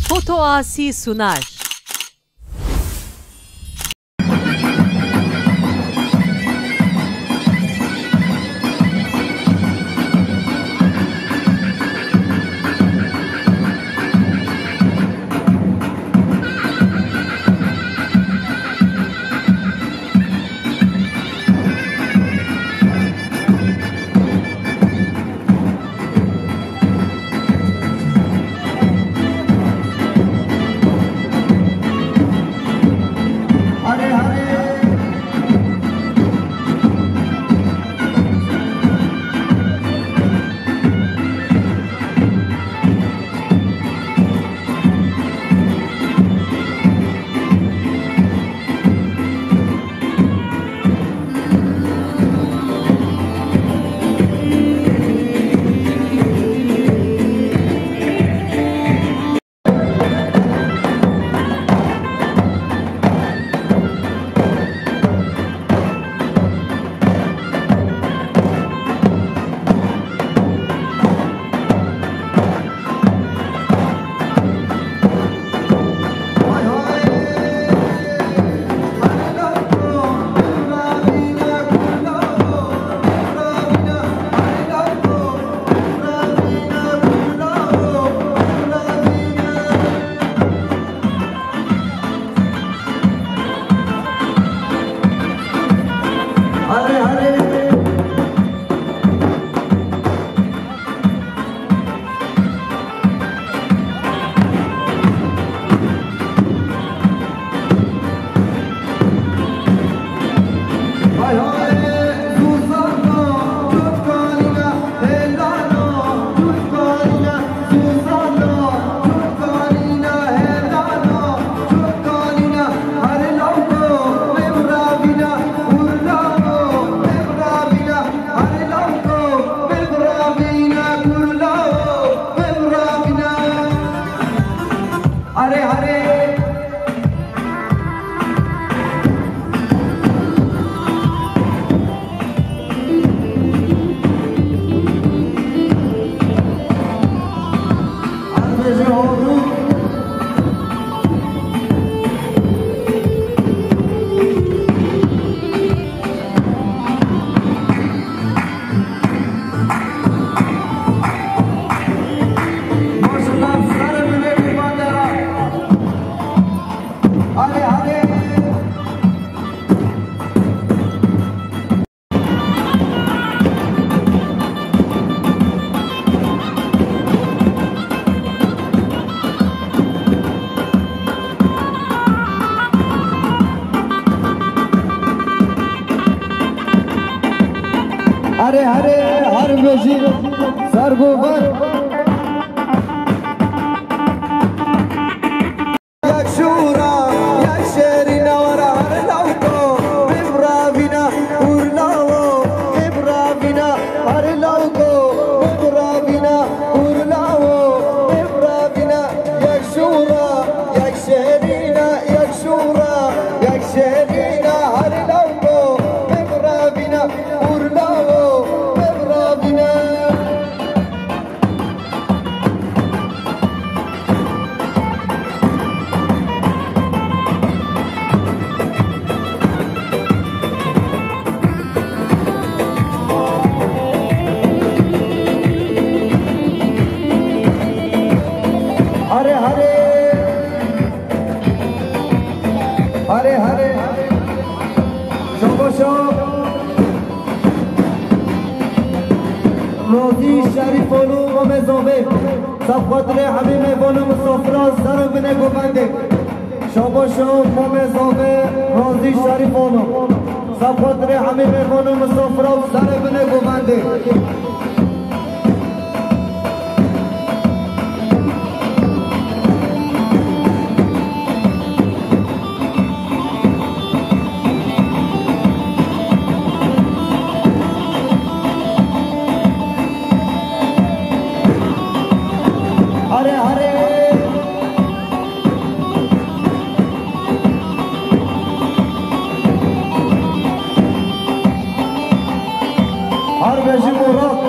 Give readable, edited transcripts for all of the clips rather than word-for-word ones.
Foto Asi sunar. Hare हरे हर वजीर सरगोबर यक्षूरा यक्षरी नवरा हर लाउको बिब्राविना उरलाओ बिब्राविना हर लाउको बिब्राविना उरलाओ बिब्राविना यक्षूरा यक्षरीना यक्षूरा यक्षरीना हर लाउको बिब्राविना उरलाओ हरे हरे हरे हरे शोभो रोजी शरीफ ओलू में जोबे सब खतरे हबीब में बोलो मुसफरा सर बने गोबंदे शोभो में जोबे रोजी शरीफ ओलू सब खतरे हबीब में बोलो मुसफरा सर बने गोबंदे हरे हरे हर बेशी मुराद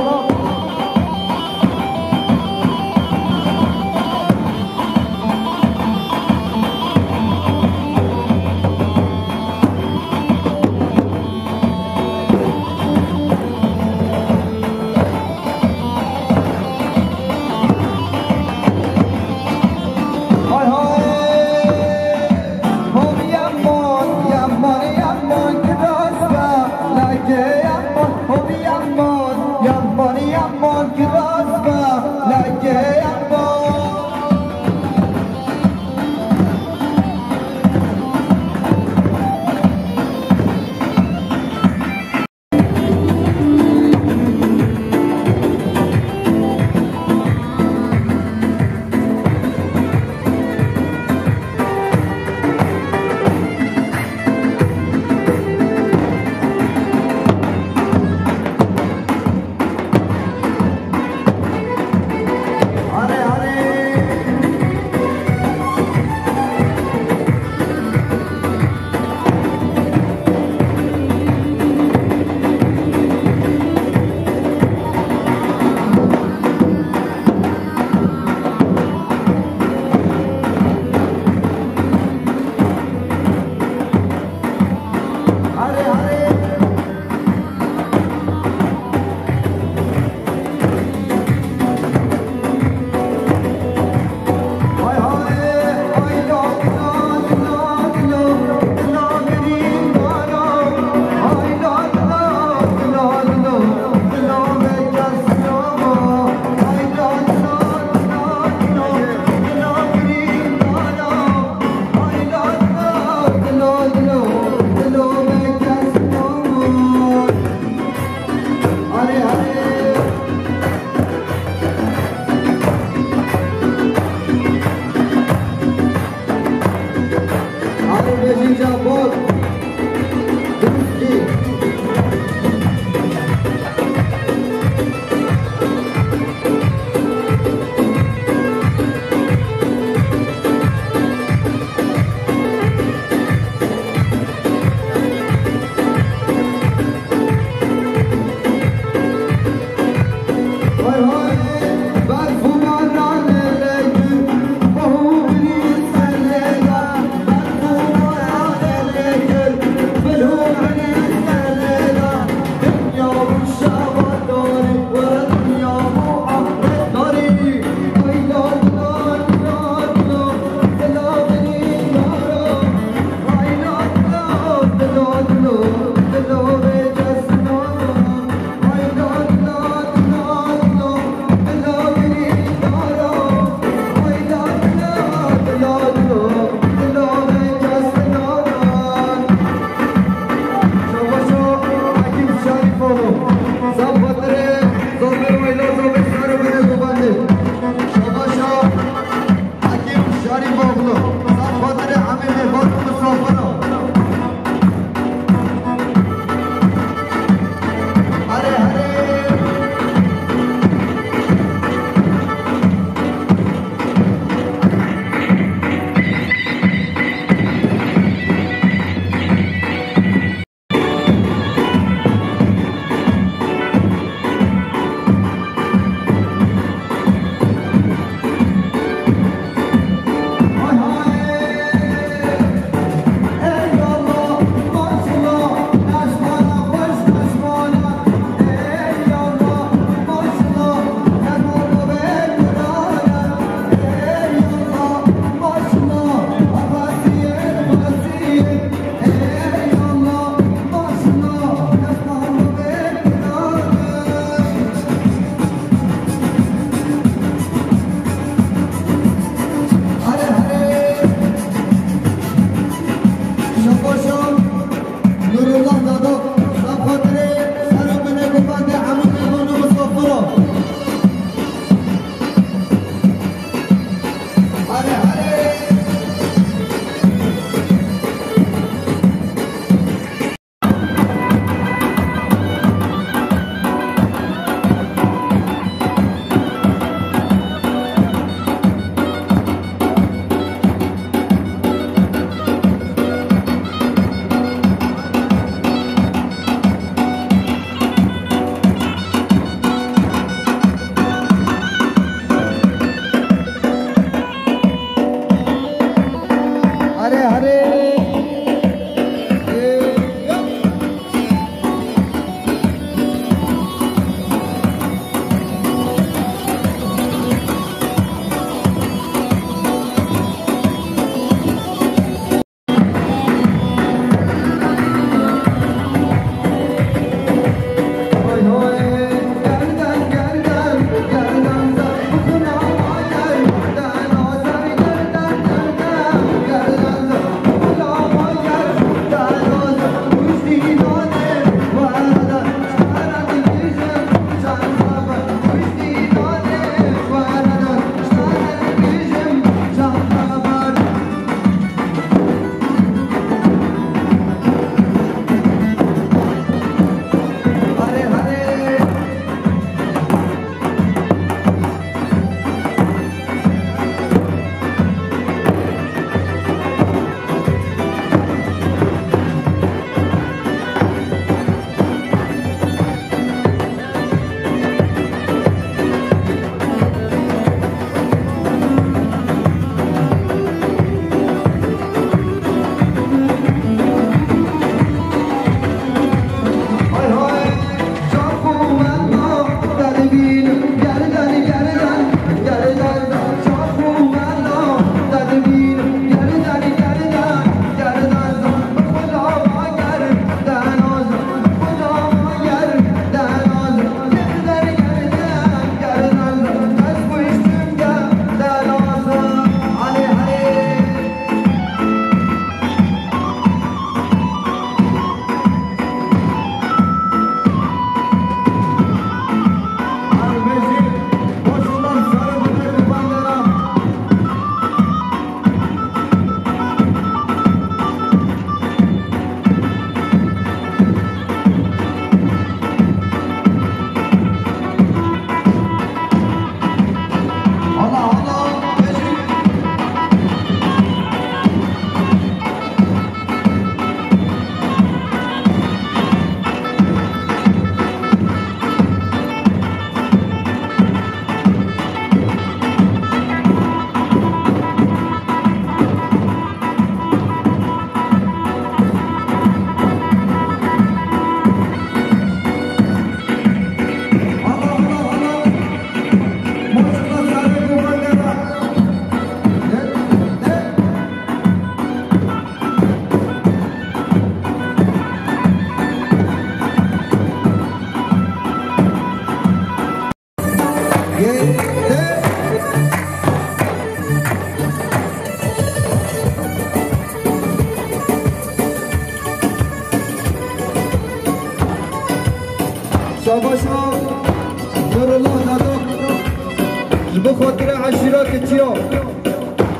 خاطر عشیرات کتیا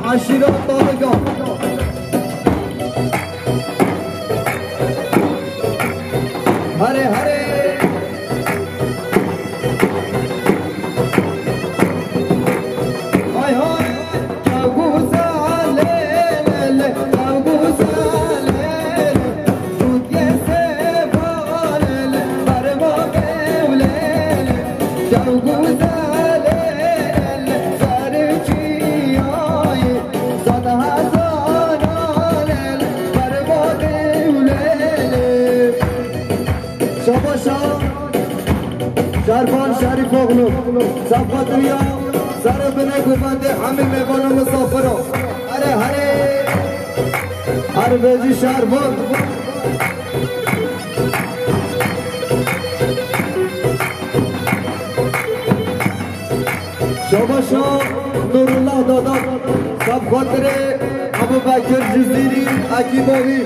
عشیرات طالقا هره هره های های شرفان شریف اغلو صفت ریا سر بنه گوبنده همه میوان مسافر ها هره هره هر بیجی شرفان شاباشا نورالله دادان سب خاطر ابو بکر جزیری اکیباوی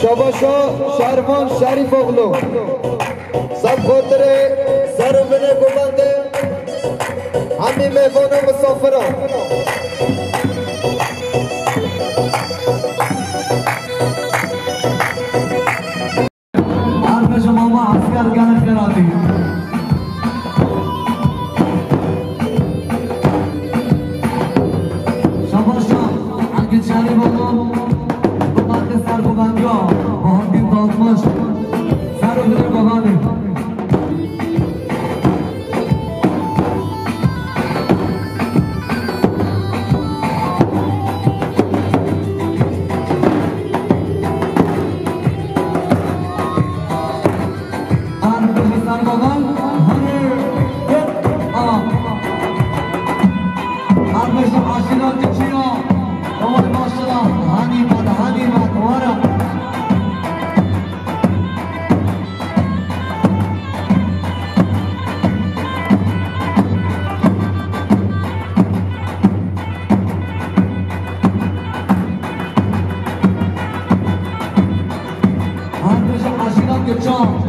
شاباشا شرفان شریف اغلو سب خاطر سر و بنه گوبنده همین میوان مسافران حرف شما ما عسکر گنه خیراتی شاباشا اگه شریف اغلو سر ببندیا مهندین دادماش سر و دل ببنده سر ببند حرفش عاشقات چیا اوه ماشالله هنیمت وارا حرفش عاشقات چیا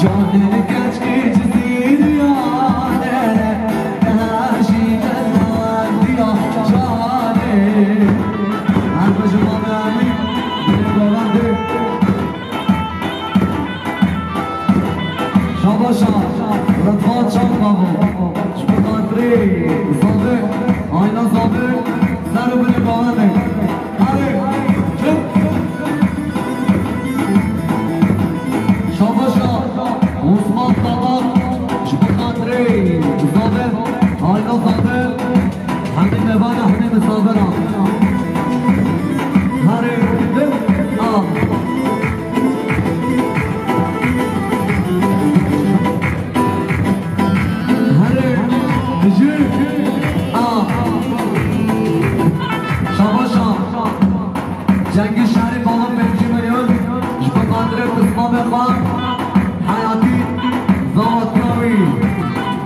جانه کچکی جزیر یاره نهشی جزان دیا جانه هر بجه ما برمی بلنده شاباشا رفات شام بابو شبکاتری زاده آینا زاده سر بلی بلنده آره شاباشا عثمان بابا شبکاتری زاده آینا زاده همین مبانه همین مسابرا آره جنگ شهر بالا بنجی میلیون جبه قادر قسمه بخواه حیاتی زادناوی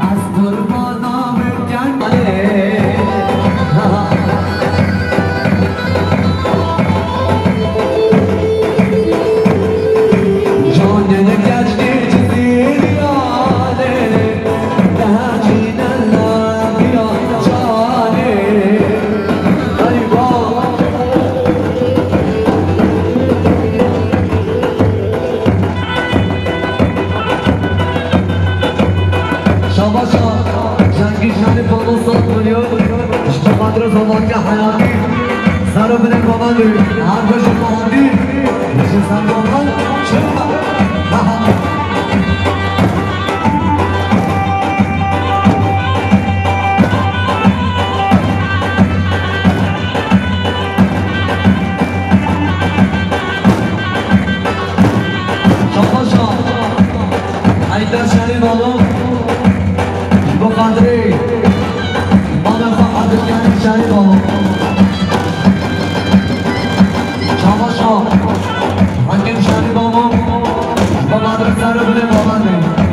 از قربانا بگن جانه نگشتی جزیر یاده نهجین الله بیا جانه شاباشا جنگی شهر بالا سات میلیون اشتا قدر زمان که حیاتی سر بینه کامندی هر بشه کامندی بشه سر کامند چرا شاباشا ایدر شهر بالا بقدری ما نفعت کنی شهری بابا شاباشا حکم شهری بابا بقدر سر بده بابنده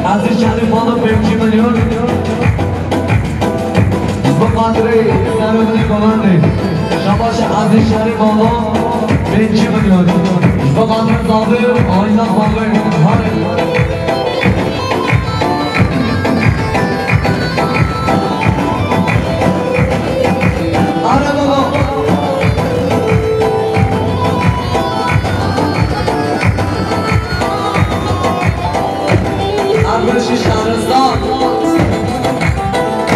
از این شهری بالا بمچی میلیون بقدری سر بینی کننده شباش از این شهری بالا بمچی میلیون بقدر زاده آینا زاده آره بابا بشی شهرستان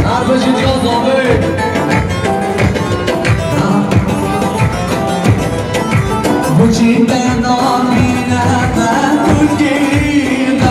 هر بشی جازابه بچین به نامینه من کشگیر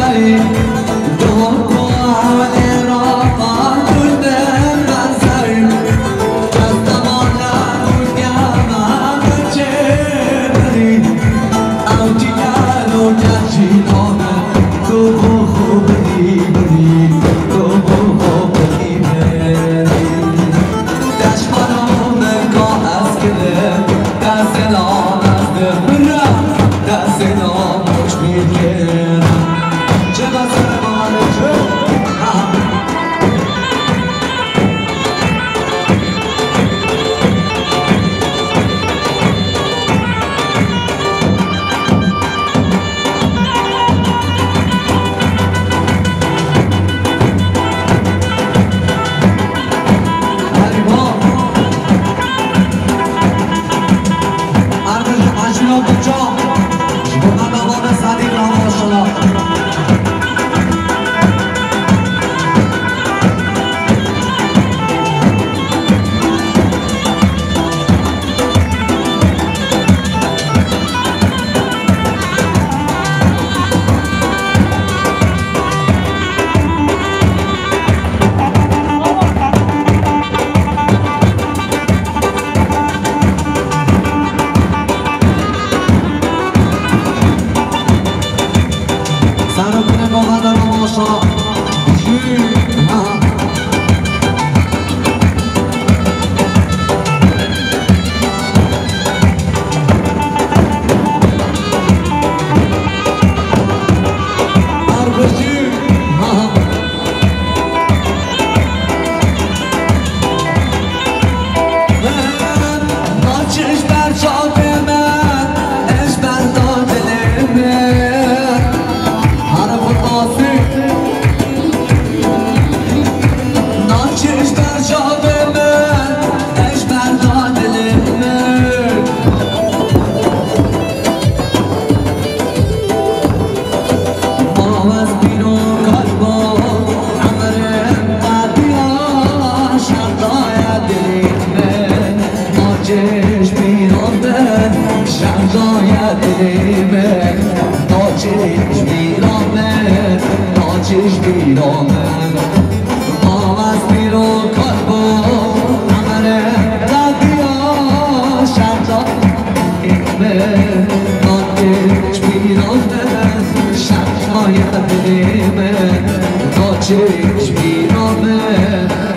ناچش بیرامه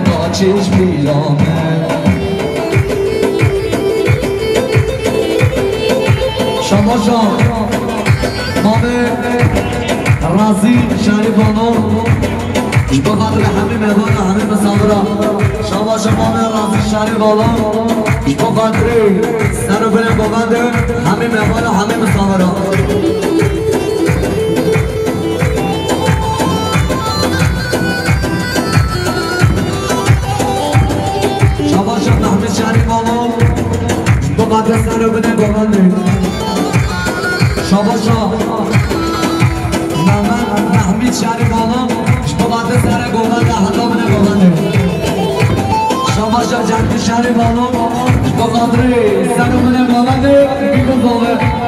ناچش بیرامه شما جان مامه رازی شریفانو با خاطر همه مهمان همه مسافران شما مامه رازی شریفانو با خاطر سر و بلند بابند همه مهمان همه مسافران شریفانو با قدر سر و بده بابنده شاباشا محمد محمید شریفانو با قدر سر گوبنده حتا بده بابنده شاباشا جنگی شریفانو با قدر سر و بده بابنده بیگو بابه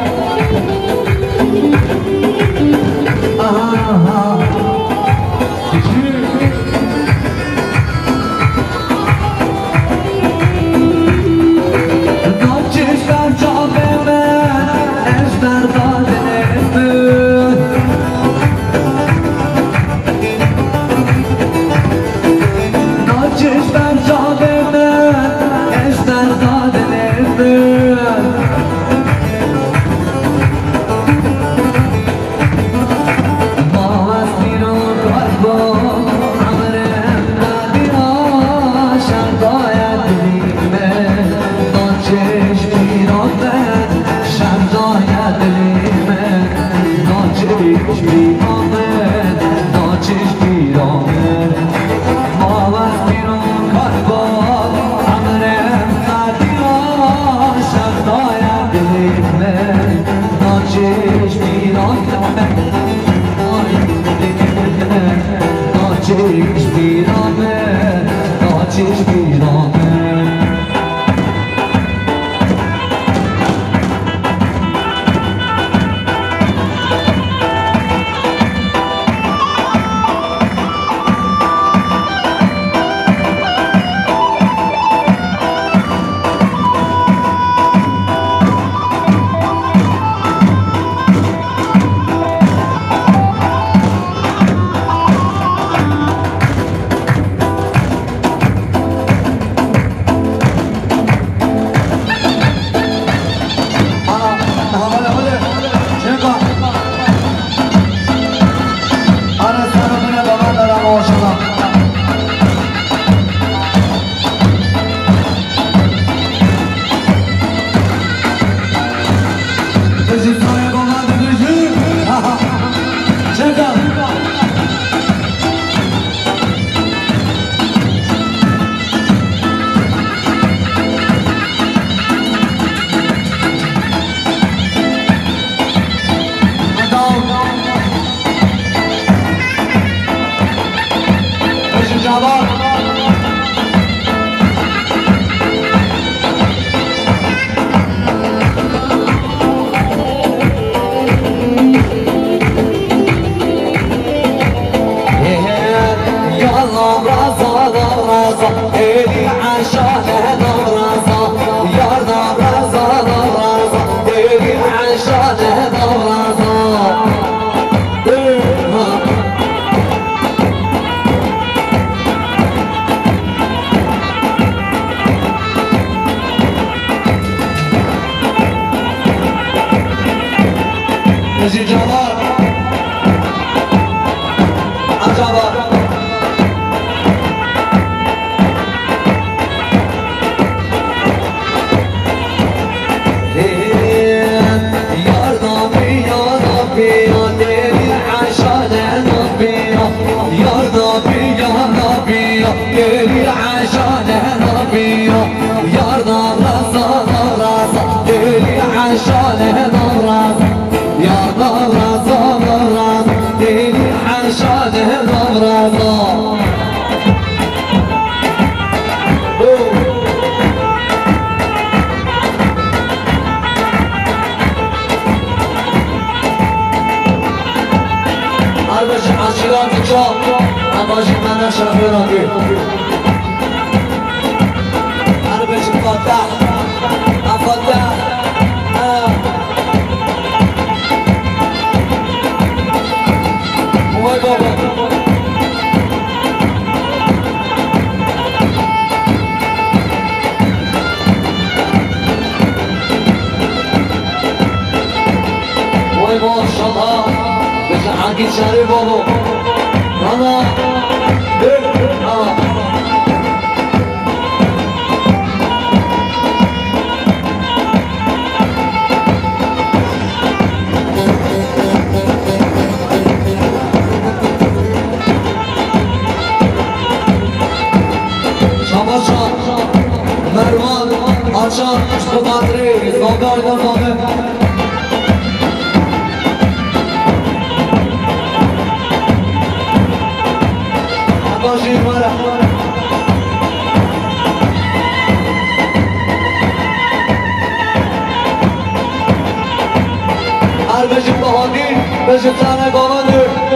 زنگی شریف بابا ماما مروان آشان عشق بدری زاگار دماغه باشی مرا هر بشی بهادی بشی سنه بامنده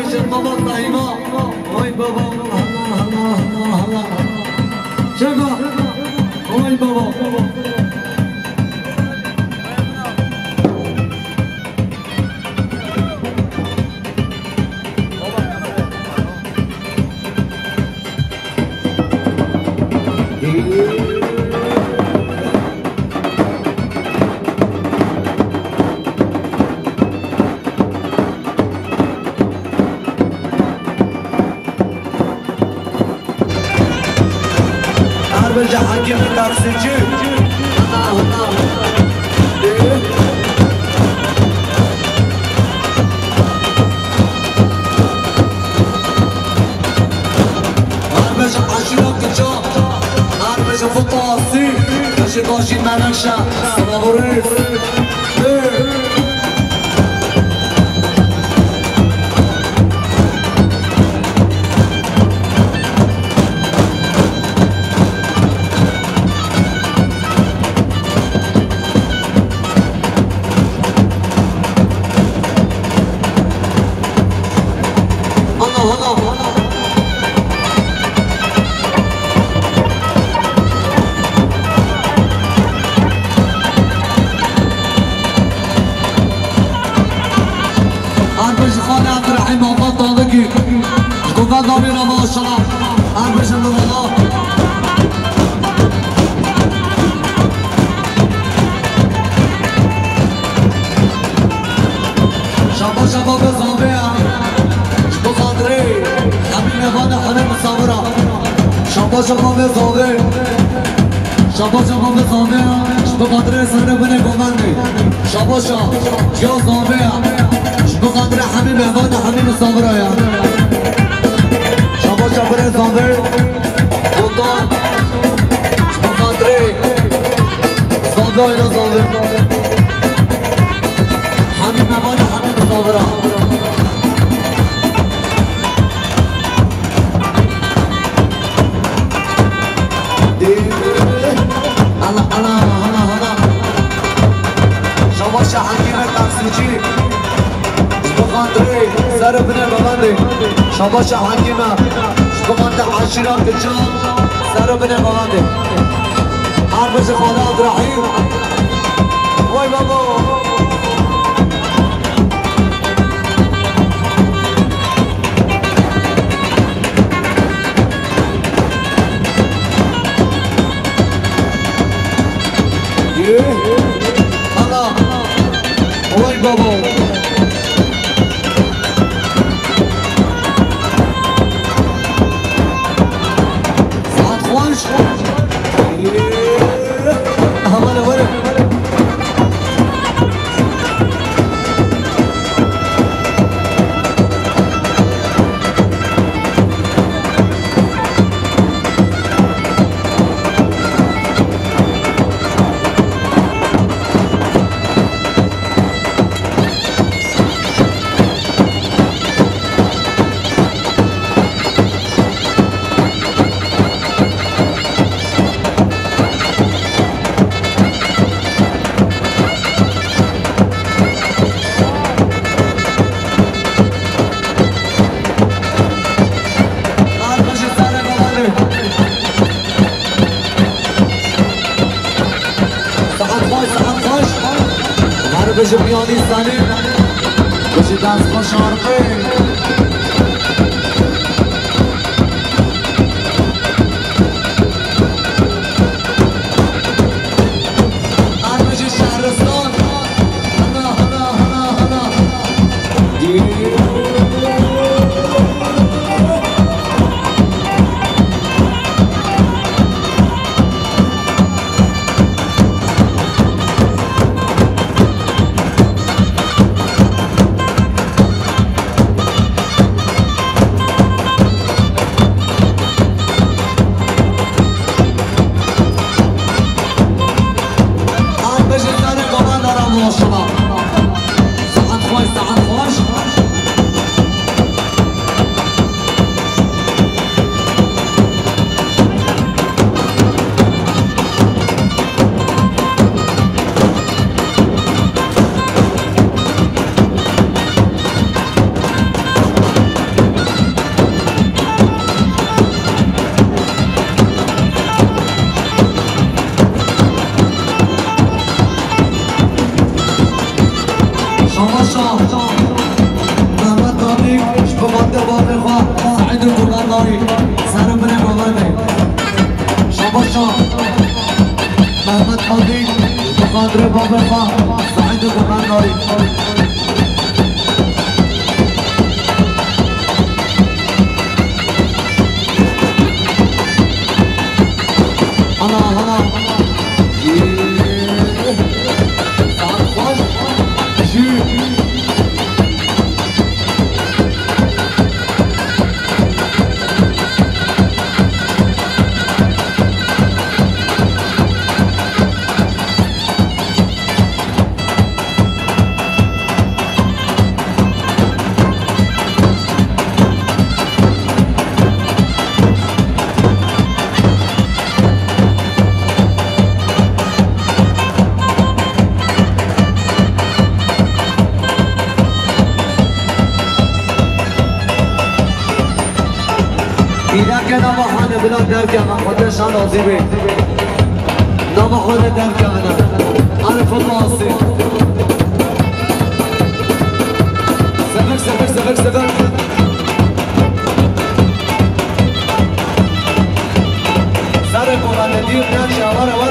چشم بابا سایما وای بابا الله چگاه وای بابا جهانگیر تفسیرچی هر بشه عشیرا کجا هر بشه فطاسی بشه باشی منکشه سنابوریس دامينا ما شاء الله عم بجنب الله شباب شباب زامبيا شباب خاطري حبيبي غانا حنا مصورة شباب شباب زامبيا شباب شباب زامبيا شباب خاطري سنة بني بماني شباب شباب يا زامبيا شباب خاطري حبيبي غانا حبيبي مصورة يا شباب زامبر بودان شباب زامبر اینا زامبر همین مبادا همین زامبرا هلا شباب شهنگیر تفسیرچی شباب سر بنه ببنده شباب شهنگیر بمانده عشیرا کجا سر بنه بمانده هر بشه خدا عبدالرحیم وای بابا الله وای بابا بشه میانی زنه بشه دست با شارقه هر بشه شهرستان هلا محمد طابق شبابات باب خواه سعید گلنداری سر من گوانده شاباشا محمد طابق بخاطر باب خواه سعید گلنداری نام خانه بلا درک من خودشان راضی بید نام خانه درک من عرف المعاصی سفر سر قرآن دیر نشه ورا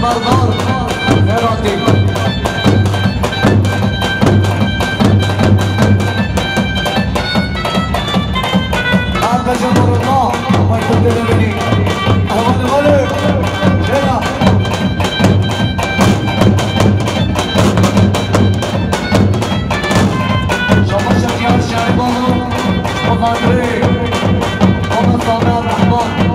بردار خیراتی هر جمهور الله باید تو ببینی احوال غالب چرا شما شکیان شهر بانو مقادره آمد سامه الرحمن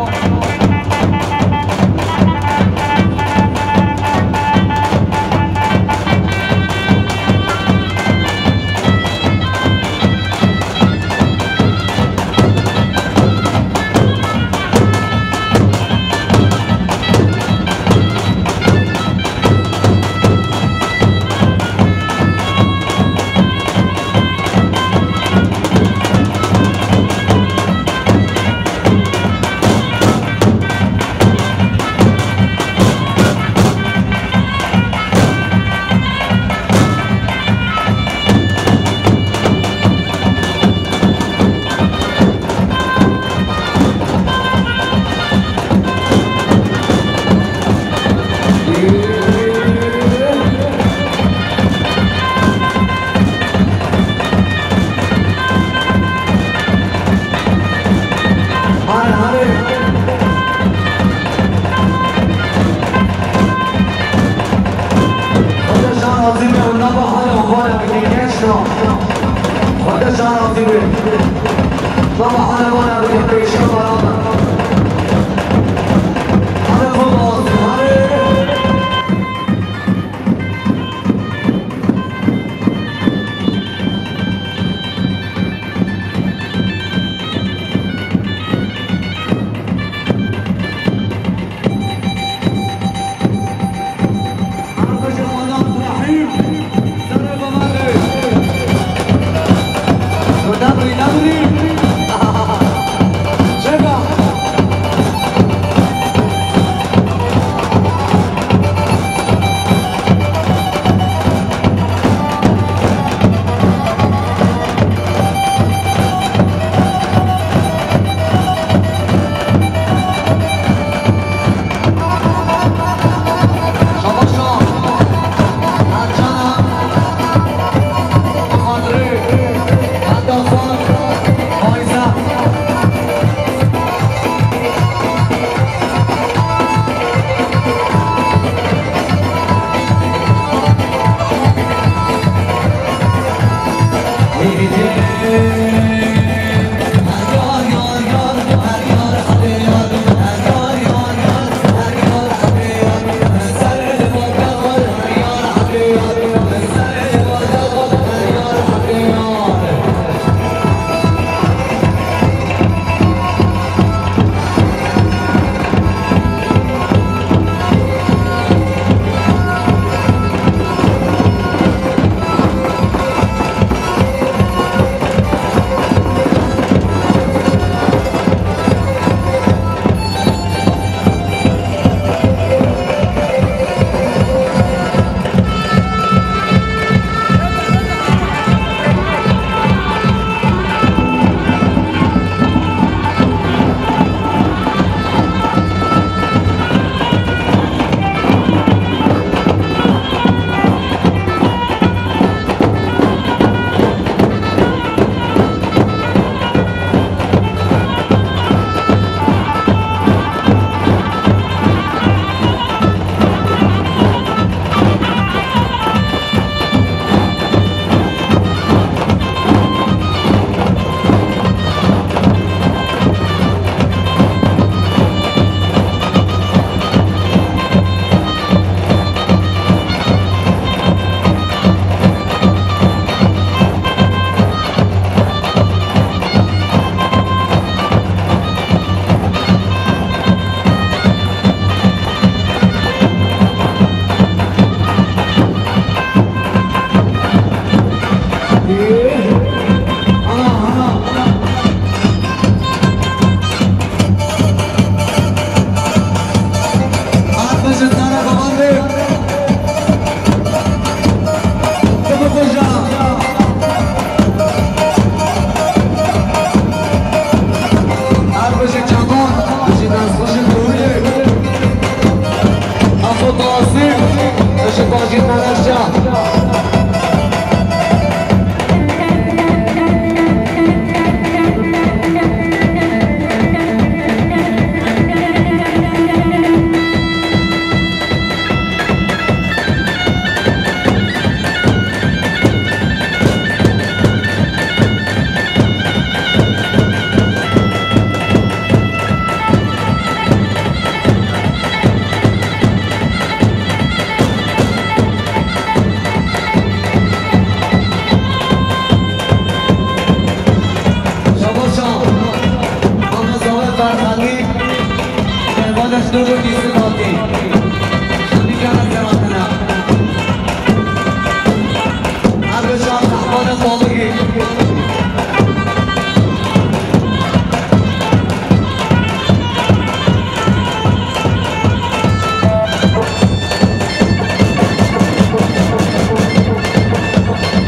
قاسم باشه باجی منشا دو دیسه باقی شدی که از دراتنا هر بشان تحبان صالحی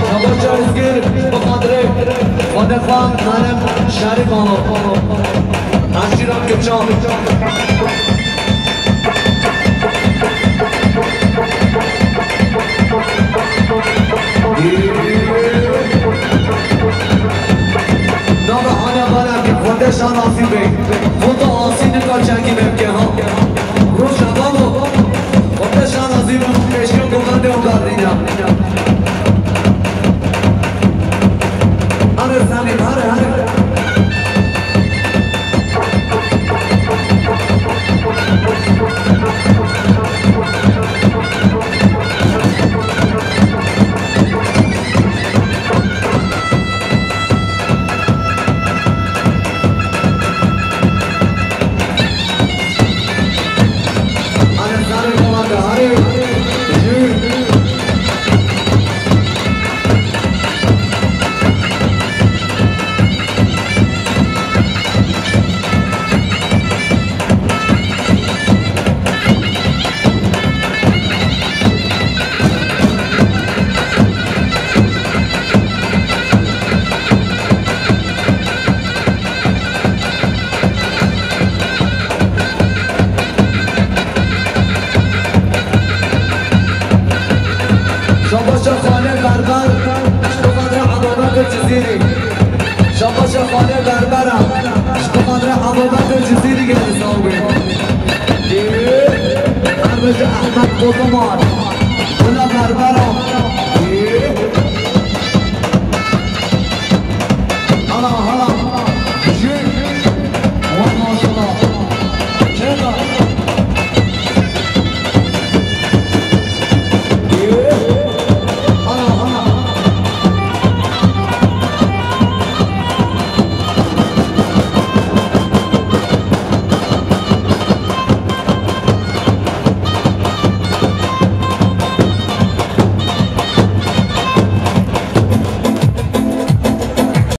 شبا چارزگیر بخاطره خودفان منم شریف آنو نشیرم که چام نام خانه بارم که خودشان آسیبه خود آسین کار چنگی ممکن ها رو شبابو خودشان آسیبه کشکم گفنده و گردینم هره سلیم هره شباش خانه بربرم اشتقادر حبابت جزیری گرزه آوی هر بجه احمد قطمان اولا بربرم